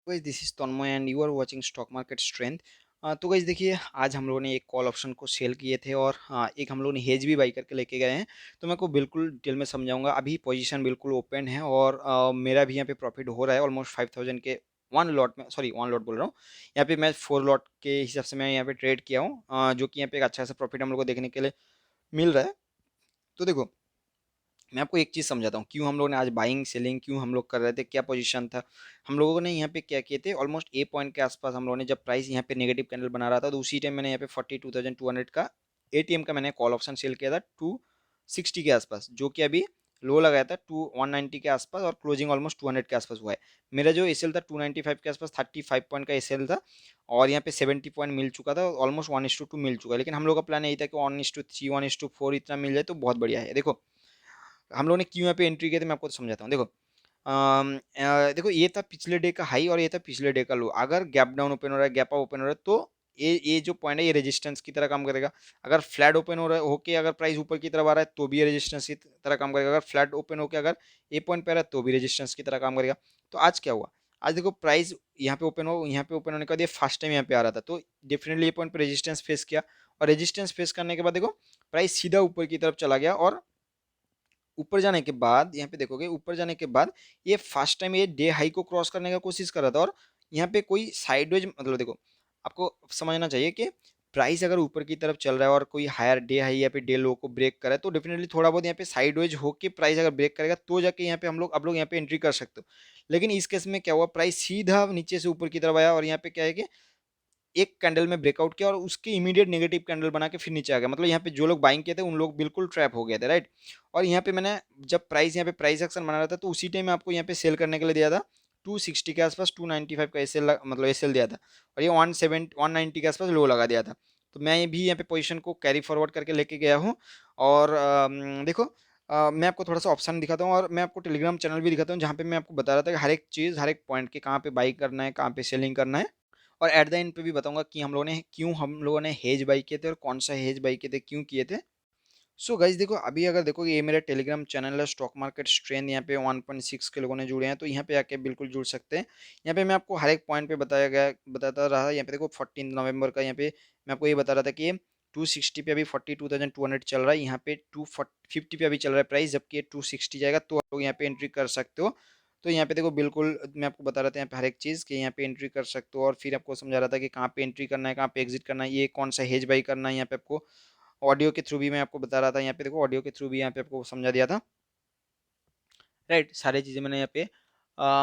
Guys this is Tanmay and you are watching stock market strength. तो guys देखिए, आज हम लोगों ने एक कॉल ऑप्शन को सेल किए थे और एक हम लोगों ने हेज भी बाई करके लेके गए हैं। तो मैं को बिल्कुल डिटेल में समझाऊंगा। अभी पोजीशन बिल्कुल ओपन है और मेरा भी यहाँ पे प्रॉफिट हो रहा है ऑलमोस्ट 5000 के वन लॉट में। सॉरी, वन लॉट बोल रहा हूँ। यहाँ पे मैं 4 लॉट के हिसाब से मैं यहाँ पे ट्रेड किया हूँ, जो कि यहाँ पे एक अच्छा सा प्रॉफिट हम लोग को देखने के लिए मिल रहा है। तो देखो, मैं आपको एक चीज़ समझाता हूँ क्यों हम लोगों ने आज बाइंग सेलिंग क्यों हम लोग कर रहे थे, क्या पोजीशन था। हम लोगों ने यहाँ पे क्या किए थे, ऑलमोस्ट ए पॉइंट के आसपास हम लोगों ने जब प्राइस यहाँ पे नेगेटिव कैंडल बना रहा था तो उसी टाइम मैंने यहाँ पे 42,200 का एटीएम का मैंने कॉल ऑप्शन सेल किया था 260 के आसपास, जो कि अभी लो लगाया था 190 के आसपास और क्लोजिंग ऑलमोस्ट 200 के आसपास हुआ है। मेरा जो एसएल था 295 के आसपास 35 पॉइंट का एसएल था और यहाँ पे 70 पॉइंट मिल चुका था, ऑलमोस्ट 1:2 मिल चुका है। लेकिन हम लोग का प्लान यही था कि 1:3 1:4 इतना मिल जाए तो बहुत बढ़िया है। देखो, हम लोगों ने क्यों यहाँ पे एंट्री किया था, मैं आपको समझाता हूँ। देखो, देखो ये था पिछले डे का हाई और ये था पिछले डे का लो। अगर गैप डाउन ओपन हो रहा है, गैप अप ओपन हो रहा है, तो ये जो पॉइंट है ये रेजिस्टेंस की तरह काम करेगा। अगर फ्लैट ओपन हो रहा है होके अगर प्राइस ऊपर की तरफ आ रहा है तो भी ये रेजिस्टेंस की तरह काम करेगा। अगर फ्लैट ओपन होके अगर ए पॉइंट पे आ रहा है तो भी रेजिस्टेंस की तरह काम करेगा। तो आज क्या हुआ, आज देखो प्राइस यहाँ पे ओपन होने के बाद ये फर्स्ट टाइम यहाँ पे आ रहा था तो डेफिनेटली ये पॉइंट पे रेजिस्टेंस फेस किया और रेजिस्टेंस फेस करने के बाद देखो प्राइस सीधा ऊपर की तरफ चला गया और ऊपर जाने के बाद यहाँ पे देखोगे, ऊपर जाने के बाद ये फर्स्ट टाइम ये डे हाई को क्रॉस करने का कोशिश कर रहा था और यहाँ पे कोई साइडवेज, मतलब देखो आपको समझना चाहिए कि प्राइस अगर ऊपर की तरफ चल रहा है और कोई हायर डे हाई या पे डे लो को ब्रेक करे तो डेफिनेटली थोड़ा बहुत यहाँ पे साइडवेज होके प्राइस अगर ब्रेक करेगा तो जाके यहाँ पे आप लोग यहाँ पे एंट्री कर सकते हो। लेकिन इस केस में क्या हुआ, प्राइस सीधा नीचे से ऊपर की तरफ आया और यहाँ पे क्या है कि एक कैंडल में ब्रेकआउट किया और उसके इमीडिएट नेगेटिव कैंडल बना के फिर नीचे आ गया। मतलब यहाँ पे जो लोग बाइंग किए थे उन लोग बिल्कुल ट्रैप हो गए थे, राइट। और यहाँ पे मैंने जब प्राइस यहाँ पे प्राइस एक्शन बना रहा था तो उसी टाइम मैं आपको यहाँ पे सेल करने के लिए दिया था 260 के आसपास 295 का एसएल, मतलब एसएल दिया था और ये 190 के आसपास लो लगा दिया था। तो मैं भी यहाँ पे पोजिशन को कैरी फॉरवर्ड करके लेके गया हूँ। और देखो, मैं आपको थोड़ा सा ऑप्शन दिखाता हूँ और मैं आपको टेलीग्राम चैनल भी दिखाता हूँ जहाँ पे मैं आपको बता रहा था कि हर एक चीज़ हर एक पॉइंट के कहाँ पे बाई करना है, कहाँ पे सेलिंग करना है। और एट द एंड पे भी बताऊंगा कि हम लोगों ने हेज बाई किए थे और कौन सा हेज बाई किए थे, क्यों किए थे। सो गाइज देखो, अभी अगर देखो ये मेरा टेलीग्राम चैनल है स्टॉक मार्केट स्ट्रेंथ, यहाँ पे 1.6 के लोगों ने जुड़े हैं तो यहाँ पे आके बिल्कुल जुड़ सकते हैं। यहाँ पे मैं आपको हर एक पॉइंट पे बताता रहा। यहाँ पे देखो 14 नवंबर का यहाँ पे मैं आपको ये बता रहा था कि 260 पे अभी 42,200 चल रहा है, यहाँ पे 250 पे अभी चल रहा है प्राइस, जबकि ये 260 जाएगा तो आप लोग यहाँ पे एंट्री कर सकते हो। तो यहाँ पे देखो बिल्कुल मैं आपको बता रहा था यहाँ पे हर एक चीज़ कि यहाँ पे एंट्री कर सकते हो और फिर आपको समझा रहा था कि कहाँ पे एंट्री करना है, कहाँ पे एग्जिट करना है, ये कौन सा हेज बाई करना है। यहाँ पे आपको ऑडियो के थ्रू भी मैं आपको बता रहा था, यहाँ पे देखो ऑडियो के थ्रू भी यहाँ पे आपको समझा दिया था, राइट। सारी चीज़ें मैंने यहाँ पे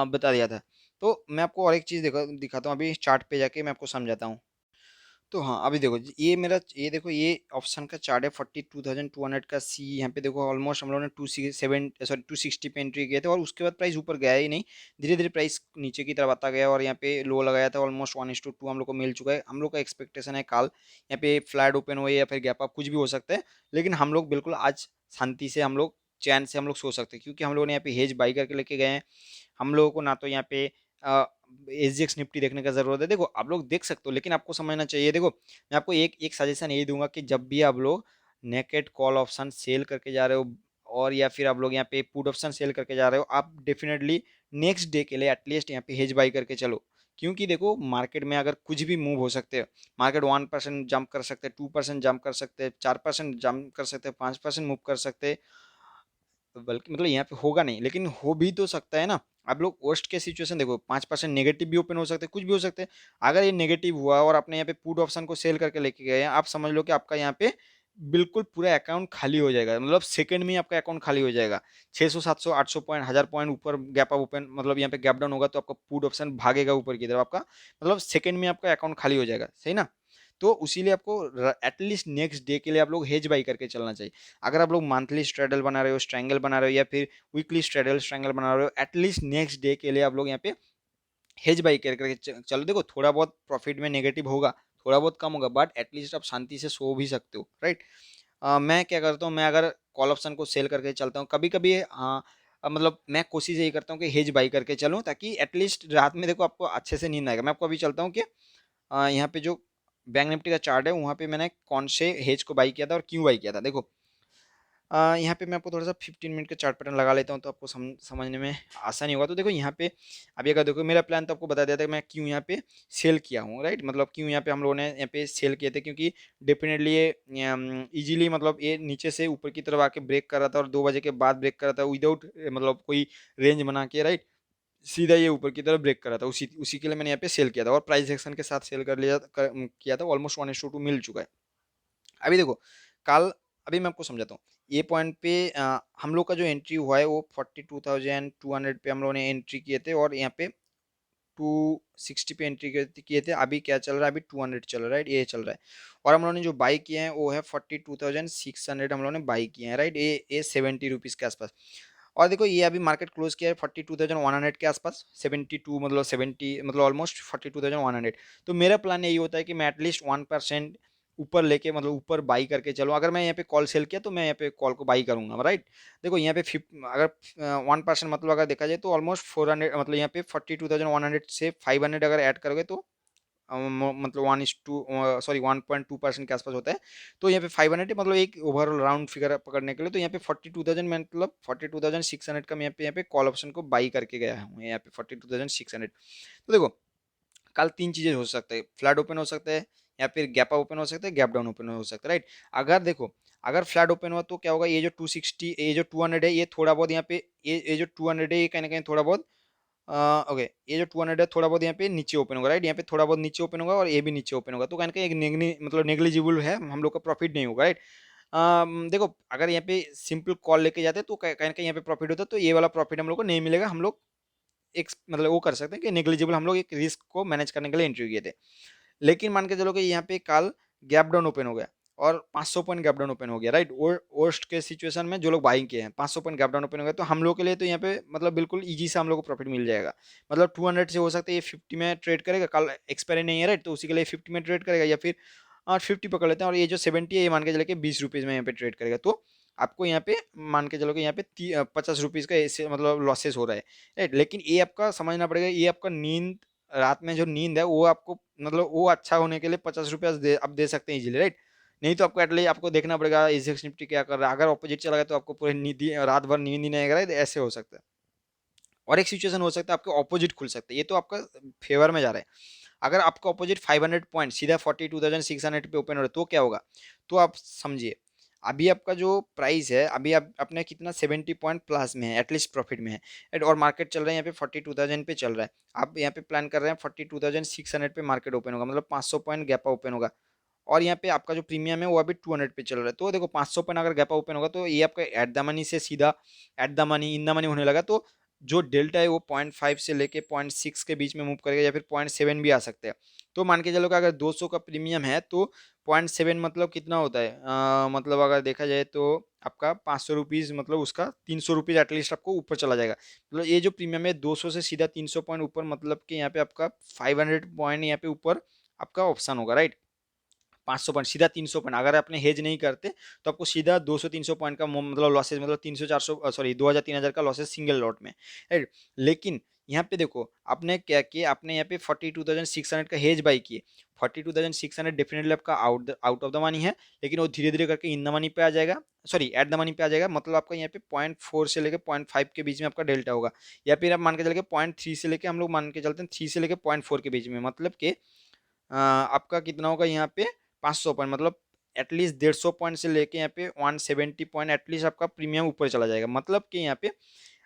बता दिया था। तो मैं आपको और एक चीज़ दिखाता हूँ, अभी चार्ट पे जाके मैं आपको समझाता हूँ। तो हाँ, अभी देखो ये देखो ये ऑप्शन का चार्ट है 42,200 का सी। यहाँ पे देखो ऑलमोस्ट हम लोगों ने 260 पे एंट्री किए थे और उसके बाद प्राइस ऊपर गया ही नहीं, धीरे धीरे प्राइस नीचे की तरफ आता गया और यहाँ पे लो लगाया था ऑलमोस्ट 1:2 हम लोग को मिल चुका है। हम लोग का एक्सपेक्टेशन है कल यहाँ पे फ्लैट ओपन हो या फिर गैप अप कुछ भी हो सकता है, लेकिन हम लोग बिल्कुल आज शांति से हम लोग चैन से हम लोग सो सकते हैं क्योंकि हम लोगों ने यहाँ पे हेज बाई करके लेके गए हैं। हम लोगों को ना तो यहाँ पे एसजीएक्स निफ्टी देखने का जरूरत है, देखो आप लोग देख सकते हो, लेकिन आपको समझना चाहिए। देखो मैं आपको एक एक सजेशन यही दूंगा कि जब भी आप लोग नेकेड कॉल ऑप्शन सेल करके जा रहे हो और या फिर आप लोग यहाँ पे पुट ऑप्शन सेल करके जा रहे हो, आप डेफिनेटली नेक्स्ट डे के लिए एटलीस्ट यहाँ पे हेज बाई करके चलो। क्योंकि देखो मार्केट में अगर कुछ भी मूव हो सकते हैं, मार्केट 1% जंप कर सकते हैं, 2% जंप कर सकते हैं, 4% जंप कर सकते हैं, 5% मूव कर सकते हैं। बल्कि मतलब यहाँ पे होगा नहीं लेकिन हो भी तो सकता है ना। आप लोग वर्स्ट के सिचुएशन देखो, 5% नेगेटिव भी ओपन हो सकते हैं, कुछ भी हो सकते हैं। अगर ये नेगेटिव हुआ और आपने यहाँ पे पुट ऑप्शन को सेल करके लेके गए हैं, आप समझ लो कि आपका यहाँ पे बिल्कुल पूरा अकाउंट खाली हो जाएगा, मतलब सेकंड में ही आपका अकाउंट खाली हो जाएगा। 600 700 800 पॉइंट 1000 पॉइंट ऊपर गैप अप ओपन, मतलब यहाँ पे गैप डाउन होगा तो आपका पुट ऑप्शन भागेगा ऊपर की तरफ, आपका मतलब सेकंड में आपका अकाउंट खाली हो जाएगा, सही ना। तो उसीलिए आपको एटलीस्ट नेक्स्ट डे के लिए आप लोग हेज बाई करके चलना चाहिए। अगर आप लोग मंथली स्ट्रेडल बना रहे हो, स्ट्रैंगल बना रहे हो या फिर वीकली स्ट्रेंगल बना रहे हो, एटलीस्ट नेक्स्ट डे के लिए आप लोग यहाँ पे हेज बाई करके चलो। देखो थोड़ा बहुत प्रॉफिट में नेगेटिव होगा, थोड़ा बहुत कम होगा, बट एटलीस्ट आप शांति से सो भी सकते हो, राइट। मैं क्या करता हूँ, मैं अगर कॉल ऑप्शन को सेल करके चलता हूँ कभी कभी, हाँ, मतलब मैं कोशिश यही करता हूँ कि हेज बाई करके चलूँ ताकि एटलीस्ट रात में देखो आपको अच्छे से नींद आएगा। मैं आपको अभी चलता हूँ कि यहाँ पे जो बैंक निफ्टी का चार्ट है वहाँ पे मैंने कौन से हेज को बाई किया था और क्यों बाई किया था। देखो यहाँ पे मैं आपको थोड़ा सा 15 मिनट का चार्ट पैटर्न लगा लेता हूँ तो आपको समझने में आसानी होगा। तो देखो यहाँ पे अभी अगर देखो मेरा प्लान तो आपको बता दिया था कि मैं क्यों यहाँ पे सेल किया हूँ, राइट। मतलब क्यों यहाँ पे हम लोगों ने यहाँ पे सेल किए थे, क्योंकि डेफिनेटली ये इजीली मतलब ये नीचे से ऊपर की तरफ आके ब्रेक कर रहा था और 2 बजे के बाद ब्रेक कर रहा था विदाउट मतलब कोई रेंज बना के, राइट। सीधा ये ऊपर की तरफ ब्रेक करा था, उसी उसी के लिए मैंने यहाँ पे सेल किया था और प्राइस एक्शन के साथ सेल किया था। ऑलमोस्ट 1:2 मिल चुका है। अभी देखो कल, अभी मैं आपको समझाता हूँ ये पॉइंट पे हम लोग का जो एंट्री हुआ है वो 42,200 पे हम लोगों ने एंट्री किए थे और यहाँ पे 260 पे एंट्री किए थे। अभी क्या चल रहा है, अभी 200 चल रहा है, ये चल रहा है। और हम लोगों ने जो बाई किए हैं वो है 42,600 हम लोगों ने बाई किए हैं, राइट। ये 70 रुपीज़ के आसपास। और देखो ये अभी मार्केट क्लोज किया है 42,100 के आसपास, 72 मतलब 70 मतलब ऑलमोस्ट 42,100। तो मेरा प्लान यही होता है कि मैं एटलीस्ट 1% ऊपर लेके मतलब ऊपर बाई करके चलूँ। अगर मैं यहाँ पे कॉल सेल किया तो मैं यहाँ पे कॉल को बाई करूंगा, राइट। देखो यहाँ पे अगर 1% मतलब अगर देखा जाए तो ऑलमोस्ट 400 मतलब यहाँ पे 42,100 से 500 अगर ऐड करोगे तो मतलब 1.2% के आसपास होता है। तो यहाँ पे 500 मतलब एक ओवरऑल राउंड फिगर पकड़ने के लिए, तो यहाँ पे 42,000 मतलब 42,600 का मैं यहाँ पे कॉल ऑप्शन को बाई करके गया हूँ यहाँ पे 42,600। तो देखो कल तीन चीजें हो सकता है, फ्लैट ओपन हो सकता है या फिर गैप अप ओपन हो सकता है, गैप डाउन ओपन हो सकता है, राइट। अगर देखो अगर फ्लैट ओपन हुआ तो क्या होगा, ये जो 260 ये जो 200 है ये थोड़ा बहुत यहाँ पे ये जो 200 है ये कहीं ना कहीं थोड़ा बहुत ओके ये जो 200 है थोड़ा बहुत यहाँ पे नीचे ओपन होगा, राइट। यहाँ पे थोड़ा बहुत नीचे ओपन होगा और ये भी नीचे ओपन होगा, तो कहीं ना कहीं एक मतलब नेग्लिजिबल है, हम लोग का प्रॉफिट नहीं होगा, राइट। देखो अगर यहाँ पे सिंपल कॉल लेके जाते तो कहीं ना कहीं यहाँ पे प्रॉफिट होता, तो ये वाला प्रॉफिट हम लोग को नहीं मिलेगा। हम लोग एक मतलब वो कर सकते हैं कि नेग्लिजिबल हम लोग एक रिस्क को मैनेज करने के लिए एंट्री किए थे। लेकिन मान के चलो कि यहाँ पे कल गैप डाउन ओपन हो गया और 500 पॉइंट गैप डाउन ओपन हो गया, राइट। वर्स्ट के सिचुएशन में जो लोग बाइंग किए हैं 500 पॉइंट गैप डाउन ओपन हो गया, तो हम लोग के लिए तो यहाँ पे मतलब बिल्कुल इजी से हम लोग को प्रॉफिट मिल जाएगा। मतलब 200 से हो सकता है ये 50 में ट्रेड करेगा, कल एक्सपायरी नहीं है, राइट। तो उसी के लिए 50 में ट्रेड करेगा या फिर 50 पकड़ लेते हैं और ये जो 70 है ये मान के चले के 20 रुपीज़ में यहाँ पे ट्रेड करेगा। तो आपको यहाँ पे मान के चलो कि यहाँ पे 50 रुपीज़ का ऐसे मतलब लॉसेस हो रहा है, राइट। लेकिन ये आपका समझना पड़ेगा, ये आपका नींद रात में जो नींद है वो आपको मतलब वो अच्छा होने के लिए 50 रुपया आप दे सकते हैं इजीली, राइट। नहीं तो आपको एटलीस्ट आपको देखना पड़ेगा एजेक्स निफ्टी क्या कर रहा है। अगर ऑपोजिट चला गया तो आपको पूरे नींद रात भर नींद ही नहीं आएगा, right? ऐसे हो सकता है। और एक सिचुएशन हो सकता है आपके ऑपोजिट खुल सकता है, ये तो आपका फेवर में जा रहा है। अगर आपका ऑपोजिट 500 पॉइंट सीधा 42,600 पे ओपन हो रहा है तो क्या होगा, तो आप समझिए अभी आपका जो प्राइस है अभी आप अपने कितना 70 पॉइंट प्लस में है, एटलीस्ट प्रॉफिट में है, राइट। और मार्केट चल रहा है यहाँ पे 42,000 पे चल रहा है। आप यहाँ पे प्लान कर रहे हैं 42,600 पे मार्केट ओपन होगा, मतलब 500 पॉइंट गैप ओपन होगा। और यहाँ पे आपका जो प्रीमियम है वो अभी 200 पे चल रहा है। तो देखो 500 पॉइंट अगर गैप ओपन होगा तो ये आपका एट द मनी से सीधा at the money in the money होने लगा। तो जो डेल्टा है वो 0.5 से लेके 0.6 के बीच में मूव करेगा या फिर 0.7 भी आ सकता है। तो मान के चलो कि अगर 200 का प्रीमियम है तो 0.7 मतलब कितना होता है, मतलब अगर देखा जाए तो आपका 500 रुपीज़ मतलब उसका 300 रुपीज़ एटलीस्ट आपको ऊपर चला जाएगा। मतलब ये जो प्रीमियम है 200 से सीधा 300 पॉइंट ऊपर, मतलब कि यहाँ पे आपका 500 पॉइंट यहाँ पे ऊपर आपका ऑप्शन होगा, राइट। 500 पॉइंट सीधा 300 पॉइंट अगर आपने हेज नहीं करते तो आपको सीधा 200-300 पॉइंट का मतलब लॉसेज मतलब 300-400 सॉरी 2000-3000 का लॉसेज सिंगल लॉट में, राइट। लेकिन यहाँ पे देखो आपने क्या किया, आपने यहाँ पे 42,600 का हेज बाई किए। 42,600 डेफिनेटली आपका out out of the money है, लेकिन वो धीरे धीरे करके इन द मनी पे आ जाएगा, सॉरी एट द मनी पे आ जाएगा। मतलब आपका यहाँ पे 0.4 से लेके 0.5 के बीच में आपका डेल्टा होगा, या फिर आप मान के चले 0.3 से लेके हम लोग मान के चलते हैं 3 से लेके 0.4 के बीच में, मतलब कि आपका कितना होगा यहाँ पे 500 पॉइंट, मतलब एटलीस्ट 150 पॉइंट से लेके यहाँ पे 170 पॉइंट एटलीस्ट आपका प्रीमियम ऊपर चला जाएगा। मतलब कि यहाँ पे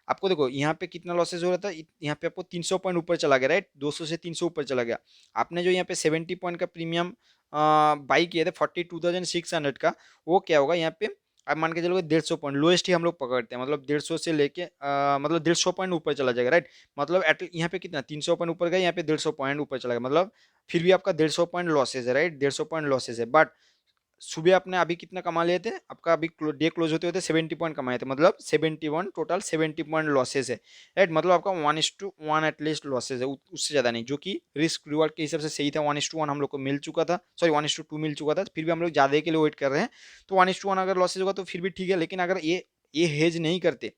आपको देखो यहाँ पे कितना लॉसेज हो रहा था, यहाँ पे आपको 300 पॉइंट ऊपर चला गया, राइट। 200 से 300 ऊपर चला गया। आपने जो यहाँ पे 70 पॉइंट का प्रीमियम बाई किए थे 42,600 का, वो क्या होगा यहाँ पे आप मान के चलोगे 150 पॉइंट लोएस्ट ही हम लोग पकड़ते हैं, मतलब 150 से लेके मतलब 150 पॉइंट ऊपर चला जाएगा, राइट। मतलब एट यहाँ पे कितना 300 पॉइंट ऊपर गया, यहाँ पे 150 पॉइंट ऊपर चला गया, मतलब फिर भी आपका 150 पॉइंट लॉसेज है, राइट। 150 पॉइंट लॉसेज है, बट सुबह आपने अभी कितना कमा लिए थे, आपका अभी डे क्लोज होते होते 70 पॉइंट कमाए थे, मतलब 71 टोटल 70 पॉइंट लॉसेज है, राइट। मतलब आपका 1:1 एटलीस्ट लॉसेज है, उससे ज़्यादा नहीं, जो कि रिस्क रिवॉर्ड के हिसाब से सही था। 1:1 हम लोग को मिल चुका था, सॉरी 1:2 मिल चुका था, फिर भी हम लोग ज़्यादा के लिए वेट कर रहे हैं। तो 1:1 अगर लॉसेज होगा तो फिर भी ठीक है, लेकिन अगर ये हेज नहीं करते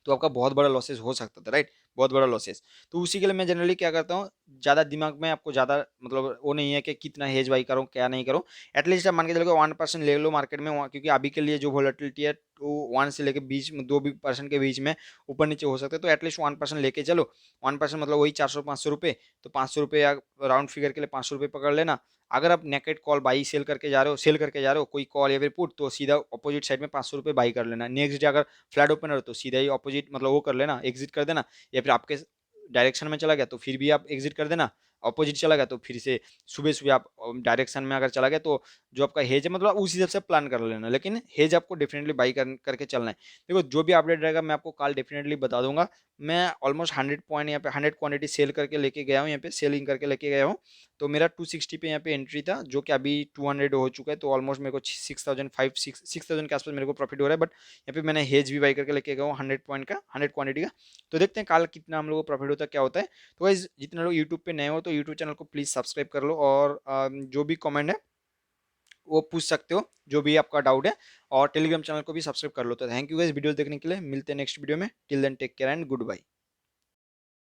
तो आपका बहुत बड़ा लॉसेस हो सकता था, राइट। बहुत बड़ा लॉसेस। तो उसी के लिए मैं जनरली क्या करता हूँ, ज़्यादा दिमाग में आपको ज़्यादा मतलब वो नहीं है कि कितना हेज बाई करूँ क्या नहीं करूँ। एटलीस्ट आप मान के चलो 1% ले लो मार्केट में, क्योंकि अभी के लिए जो वॉलेटिलिटी है वो 1 से लेके बीच में 2% के बीच में ऊपर नीचे हो सकते हैं। तो एटलीस्ट 1% लेके चलो, 1% मतलब वही 400-500 रुपये। तो 500 रुपये या राउंड फिगर के लिए 500 रुपये पकड़ लेना। अगर आप नेकेड कॉल बाई सेल करके जा रहे हो कोई कॉल या फिर पुट, तो सीधा अपोजिट साइड में 500 रुपये बाई कर लेना। नेक्स्ट डे अगर फ्लैट ओपनर हो तो सीधा ही अपोजिट मतलब वो कर लेना, एग्जिट कर देना। या फिर आपके डायरेक्शन में चला गया तो फिर भी आप एग्जिट कर देना। अपोजिट चला गया तो फिर से सुबह सुबह आप डायरेक्शन में अगर चला गया तो जो आपका हेज है मतलब उस हिसाब से प्लान कर लेना। लेकिन हेज आपको डेफिनेटली बाई करके चलना है। देखो जो भी अपडेट रहेगा मैं आपको कल डेफिनेटली बता दूंगा। मैं ऑलमोस्ट 100 पॉइंट यहाँ पे 100 क्वांटिटी सेल करके लेके गया हूँ, यहाँ पे सेलिंग करके लेके गया हूँ। तो मेरा 260 पे यहाँ पे एंट्री था, जो कि अभी 200 हो चुका है। तो ऑलमोस्ट मेरे को 6,000 के आसपास मेरे को प्रॉफिट हो रहा है। बट यहाँ पे मैंने हेज भी बाई करके लेके गया हूँ 100 पॉइंट का, 100 क्वांटिटी का। तो देखते हैं कल कितना हम लोग को प्रॉफिट होता है, क्या होता है। तो गाइस जितने लोग यूट्यूब पे नए हो तो यूट्यूब चैनल को प्लीज़ सब्सक्राइब कर लो, और जो भी कमेंट है वो पूछ सकते हो, जो भी आपका डाउट है। और टेलीग्राम चैनल को भी सब्सक्राइब कर लो। तो थैंक यू गाइस वीडियो देखने के लिए, मिलते हैं नेक्स्ट वीडियो में। Till then take care and good bye.